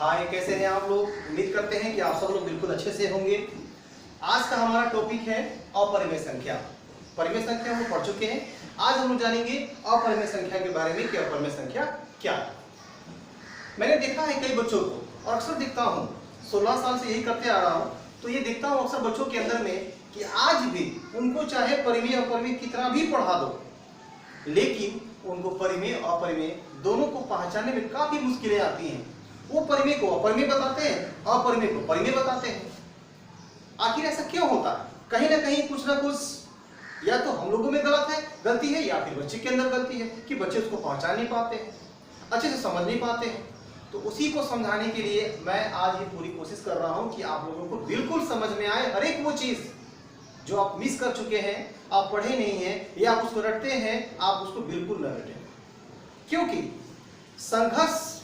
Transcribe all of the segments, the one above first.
हाय, कैसे हैं आप लोग। उम्मीद करते हैं कि आप सब लोग बिल्कुल अच्छे से होंगे। आज का हमारा टॉपिक है अपरिमेय संख्या। परिमेय संख्या हम पढ़ चुके हैं। आज हम लोग जानेंगे अपरिमेय संख्या के बारे में कि अपरिमेय संख्या क्या है। मैंने देखा है कई बच्चों को और अक्सर देखता हूँ, 16 साल से यही करते आ रहा हूँ, तो ये देखता हूँ अक्सर बच्चों के अंदर में कि आज भी उनको चाहे परिमेय अपरिमेय कितना भी पढ़ा दो, लेकिन उनको परिमेय अपरिमेय दोनों को पहचानने में काफी मुश्किलें आती हैं। वो परिमेय को अपरिमेय बताते हैं, अपरिमेय को परिमेय बताते हैं। आखिर ऐसा क्यों होता है? कहीं ना कहीं कुछ ना कुछ या तो हम लोगों में गलती है या फिर बच्चे के अंदर गलती है कि बच्चे उसको पहचान नहीं पाते हैं, अच्छे से समझ नहीं पाते हैं। तो उसी को समझाने के लिए मैं आज ये पूरी कोशिश कर रहा हूँ कि आप लोगों को बिल्कुल समझ में आए हर एक वो चीज जो आप मिस कर चुके हैं, आप पढ़े नहीं हैं या आप उसको रटते हैं, आप उसको बिल्कुल न रटें। क्योंकि संघर्ष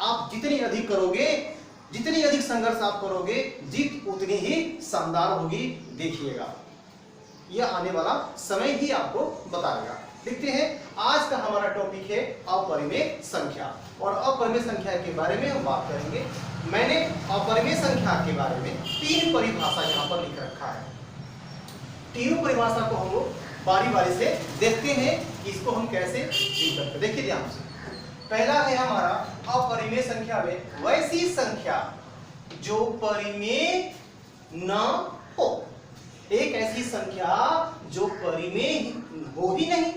आप जितनी अधिक करोगे, जितनी अधिक संघर्ष आप करोगे, जीत उतनी ही शानदार होगी। देखिएगा, यह आने वाला समय ही आपको बताएगा। देखते हैं, आज का हमारा टॉपिक है अपरिमेय संख्या, और अपरिमेय संख्या के बारे में हम बात करेंगे। मैंने अपरिमेय संख्या के बारे में 3 परिभाषा यहाँ पर लिख रखा है। तीनों परिभाषा को हम लोग बारी बारी से देखते हैं कि इसको हम कैसे डील करते हैं। देखिए ध्यान से, पहला है हमारा अपरिमेय संख्या में वैसी संख्या जो परिमेय न हो। एक ऐसी संख्या जो परिमेय हो ही नहीं।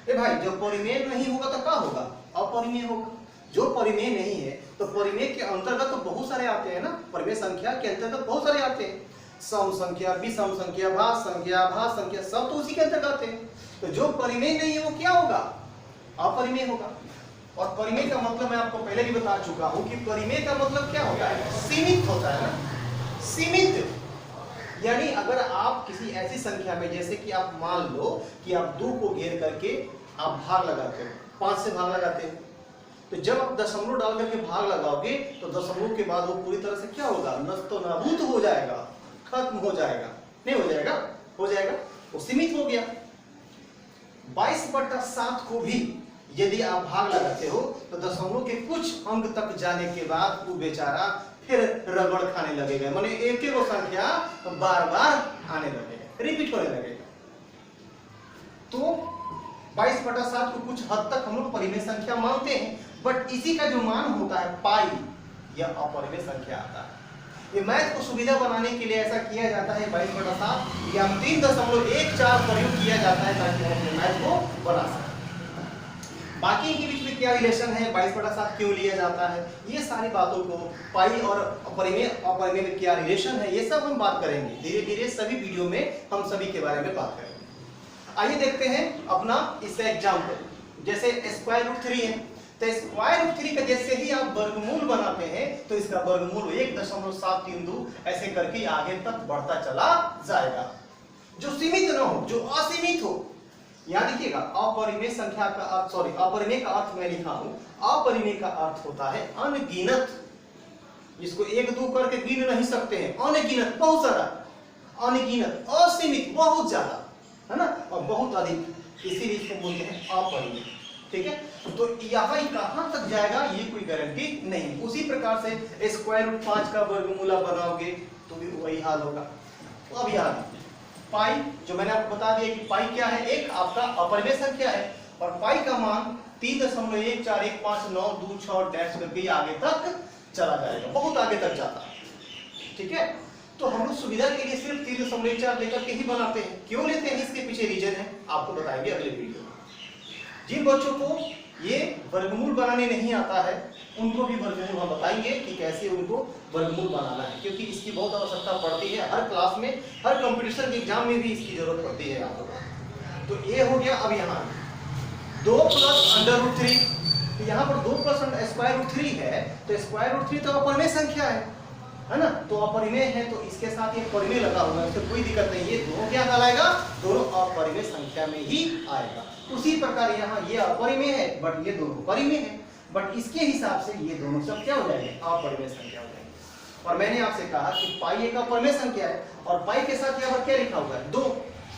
भाई, जब परिमेय नहीं होगा तो क्या होगा? अपरिमेय होगा। जो परिमेय नहीं है तो परिमेय के अंतर्गत तो बहुत सारे आते हैं ना। परिमेय संख्या के अंतर्गत बहुत सारे आते हैं, सम संख्या, विषम संख्या, भाज्य संख्या, सब तो उसी के अंतर्गत आते हैं। तो जो परिमेय नहीं है वो क्या होगा? अपरिमेय होगा। और परिमेय का मतलब मैं आपको पहले भी बता चुका हूं कि परिमेय का मतलब क्या होता है? सीमित होता है ना। सीमित यानी अगर आप किसी ऐसी संख्या में, जैसे कि आप मान लो कि आप 2 को घेर करके आप भाग लगाते हो, 5 से भाग लगाते हो, तो जब आप दशमलव डाल करके भाग लगाओगे तो दशमलव के बाद वो पूरी तरह से क्या होगा? नस्तो नाबूद हो जाएगा, खत्म हो जाएगा। नहीं हो जाएगा? हो जाएगा। वो सीमित हो गया। 22/7 को भी यदि आप भाग लगाते हो तो दशमलव के कुछ अंक तक जाने के बाद वो बेचारा फिर रगड़ खाने लगेगा, माने एक ही वो संख्या बार बार आने लगेगा, रिपीट होने लगेगा। तो 22/7 को कुछ हद तक हम लोग परिमेय संख्या मानते हैं, बट इसी का जो मान होता है पाई, यह अपरिमेय संख्या आता है। ये मैथ को सुविधा बनाने के लिए ऐसा किया जाता है। 22/7 या 3.14 प्रयोग किया जाता है ताकि हम अपने मैथ को बना सकें। बाकी के बीच में क्या रिलेशन है, 22/7 क्यों लिया जाता है, ये सारी बातों को, पाई और अपरिमेय में क्या रिलेशन है, ये सब हम बात करेंगे धीरे धीरे। सभी वीडियो में हम सभी के बारे में बात करेंगे। आइए देखते हैं अपना इसका एग्जाम्पल। जैसे √3 है, तो √3 का जैसे ही आप वर्गमूल बनाते हैं तो इसका वर्गमूल 1.732 ऐसे करके आगे तक बढ़ता चला जाएगा। जो सीमित न हो, जो असीमित हो। यहाँ देखिएगा, अपरिमेय संख्या का अर्थ, सॉरी, अपरिमेय का अर्थ मैं लिखा हूं। अपरिमेय का अर्थ होता है अनगिनत, जिसको 1-2 करके गिन नहीं सकते हैं। अनगिनत, बहुत सारा, अनगिनत, असीमित, बहुत ज्यादा, है ना, और बहुत अधिक, इसीलिए इसको बोलते हैं अपरिमेय। ठीक है, तो यहाँ कहां तक जाएगा ये कोई गारंटी नहीं। उसी प्रकार से √5 का वर्गमूल बनाओगे तो भी वही हाल होगा। अब यहाँ पाई, जो मैंने आपको बता दिया कि पाई क्या है, एक आपका अपरिमेय संख्या है, और पाई का मान 3.1415926 डैश करके आगे तक चला जाएगा, बहुत आगे तक जाता है। ठीक है, तो हम लोग सुविधा के लिए सिर्फ 3.4 लेकर के ही बनाते हैं। क्यों लेते हैं, इसके पीछे रीजन है, आपको बताएंगे अगले वीडियो में। जिन बच्चों को ये वर्गमूल बनाने नहीं आता है उनको भी वर्गमूल हम बताएंगे कि कैसे उनको वर्गमूल बनाना है, क्योंकि इसकी बहुत आवश्यकता पड़ती है। हर क्लास में, हर कंपटीशन के एग्जाम में भी इसकी जरूरत पड़ती है आप लोगों को। तो ये हो गया। अब यहाँ 2 + √3, तो यहाँ पर 2 + √3 है, तो √3 तो अपरिमेय संख्या है ना, तो अपरिमेय है, तो इसके साथ ये परिमेय लगा हुआ है, उससे कोई दिक्कत नहीं। ये दोनों क्या कहलाएगा? दोनों अपरिमेय संख्या में ही आएगा। उसी प्रकार यहाँ ये अपरिमेय है बट ये दोनों परिमेय है, बट इसके हिसाब से ये दोनों सब क्या हो जाएंगे? अपरिमेय संख्या हो जाएंगे। और मैंने आपसे कहा कि पाई एक अपरिमेय संख्या है, और पाई के साथ यहाँ पर क्या लिखा हुआ है? 2,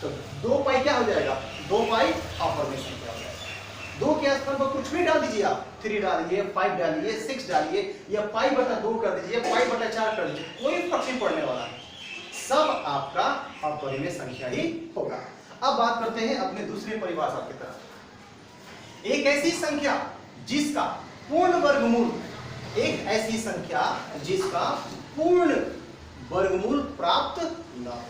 तो 2 पाई क्या हो जाएगा? 2 पाई अपरिमेय संख्या हो जाएगा। 2 के स्थान पर कुछ भी डाल दीजिए आप, 3 डालिए, 5 डालिए, 6 डालिए या पाई बटा 2 कर दीजिए, पाई बटा 4 कर दीजिए, कोई फर्क नहीं पड़ने वाला है, सब आपका अपरिमेय संख्या ही होगा। अब बात करते हैं अपने दूसरे परिभाषा की तरफ। एक ऐसी संख्या जिसका पूर्ण वर्गमूल, एक ऐसी संख्या जिसका पूर्ण वर्गमूल प्राप्त न हो।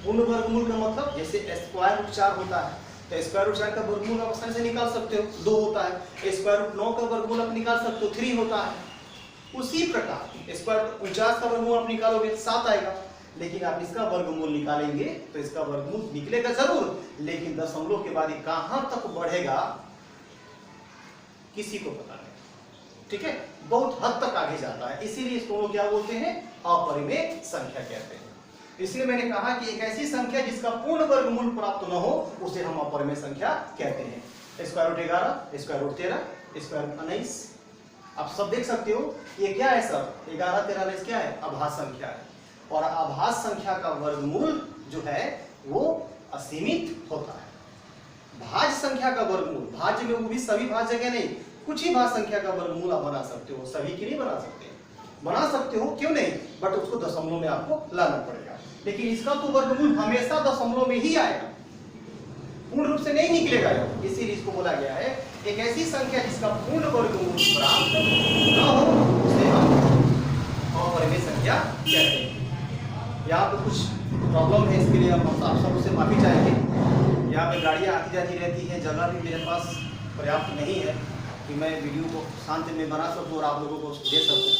पूर्ण वर्गमूल का मतलब जैसे स्क्वायर रूट 4 होता है तो स्क्वायर रूट 4 का वर्गमूल आप आसानी से निकाल सकते हो, 2 होता है। स्क्वायर रूट 9 का वर्गमूल आप निकाल सकते हो, 3 होता है। उसी प्रकार स्क्वायर रूट 49 का वर्गमूल आप निकालोगे 7 आएगा, लेकिन आप इसका वर्गमूल निकालेंगे तो इसका वर्गमूल निकलेगा जरूर, लेकिन दशमलव के बाद ये कहां तक बढ़ेगा किसी को पता नहीं, ठीक है, बहुत हद तक आगे जाता है। इसीलिए इसको क्या बोलते हैं, अपरिमेय संख्या कहते हैं। इसलिए मैंने कहा कि एक ऐसी संख्या जिसका पूर्ण वर्गमूल प्राप्त न हो उसे हम अपरिमेय संख्या कहते हैं। Square root 11, square root 13, square root 19, आप सब देख सकते हो ये क्या है, सब 11, 13, 19 क्या है, अभाज्य संख्या है। और अभाज्य संख्या का वर्गमूल जो है वो असीमित होता है। भाज्य संख्या का वर्गमूल, भाज्य में वो भी सभी भाज्य जगह नहीं, कुछ ही भाज्य संख्या का वर्गमूल आप बना सकते हो, सभी की नहीं बना सकते। बना सकते हो, क्यों नहीं, बट उसको दशमलव में आपको लाना पड़ेगा। लेकिन इसका तो वर्गमूल हमेशा दशमलव में ही आएगा, पूर्ण रूप से नहीं निकलेगा। इसीलिए इसको बोला गया है एक ऐसी संख्या जिसका पूर्ण वर्गमूल प्राप्त न हो उसे हम अपरिमेय संख्या कहते हैं। यहाँ पे कुछ प्रॉब्लम है, इसके लिए हम आप सबसे माफी चाहेंगे। यहाँ पे गाड़ियाँ आती जाती रहती हैं, जगह भी मेरे पास पर्याप्त नहीं है कि मैं वीडियो को शांति में बना सकूँ और आप लोगों को दे सकूँ,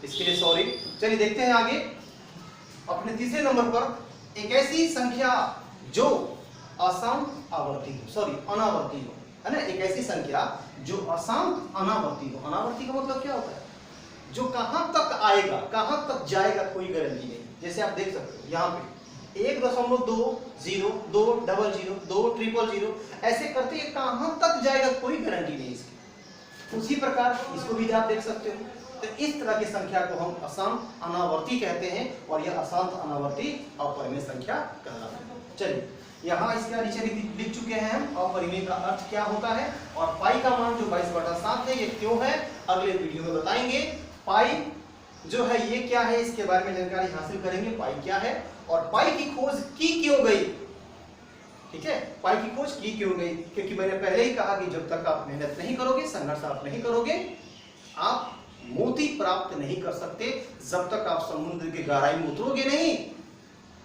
इसके लिए सॉरी। चलिए देखते हैं आगे। अपने तीसरे नंबर पर एक ऐसी संख्या जो अशांत आवर्ती हो, सॉरी अनावर्ती हो, है ना, एक ऐसी संख्या जो अशांत अनावर्ती हो। अनावर्ती का मतलब क्या होता है, जो कहां तक आएगा कहां तक जाएगा कोई गारंटी नहीं। जैसे आप देख सकते हो यहाँ पे 1.20, 2 00, 2 000 ऐसे करते ये कहां तक जाएगा कोई गारंटी नहीं इसकी। उसी प्रकार इसको भी आप देख सकते हो। तो इस तरह की संख्या को हम अशांत अनावर्ती कहते हैं और यह अशांत अनावर्ती अपरिमेय संख्या कहलाता है। चलिए यहाँ इसके नीचे लिख चुके हैं हम अपरिमेय का अर्थ क्या होता है और पाई का मान जो 22/7 है ये क्यों है, अगले वीडियो में बताएंगे। पाई जो है ये क्या है, इसके बारे में जानकारी हासिल करेंगे, पाई क्या है और पाई की खोज की क्यों गई। ठीक है, पाई की खोज की क्यों गई, क्योंकि मैंने पहले ही कहा कि जब तक आप मेहनत नहीं करोगे, संघर्ष आप नहीं करोगे, आप मोती प्राप्त नहीं कर सकते। जब तक आप समुद्र की गहराई में उतरोगे नहीं,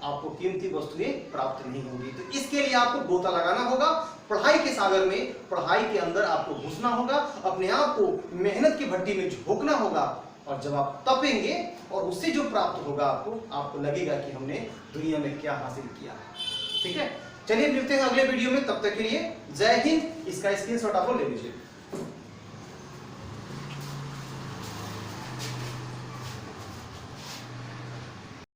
आपको कीमती वस्तुएं प्राप्त नहीं होगी। तो इसके लिए आपको गोता लगाना होगा, पढ़ाई के सागर में, पढ़ाई के अंदर आपको घुसना होगा, अपने आप को मेहनत की भट्टी में झोंकना होगा। और जब आप तपेंगे और उससे जो प्राप्त होगा आपको लगेगा कि हमने दुनिया में क्या हासिल किया। ठीक है, चलिए मिलते हैं अगले वीडियो में, तब तक के लिए जय हिंद। इसका स्क्रीनशॉट आप लोग ले लीजिए।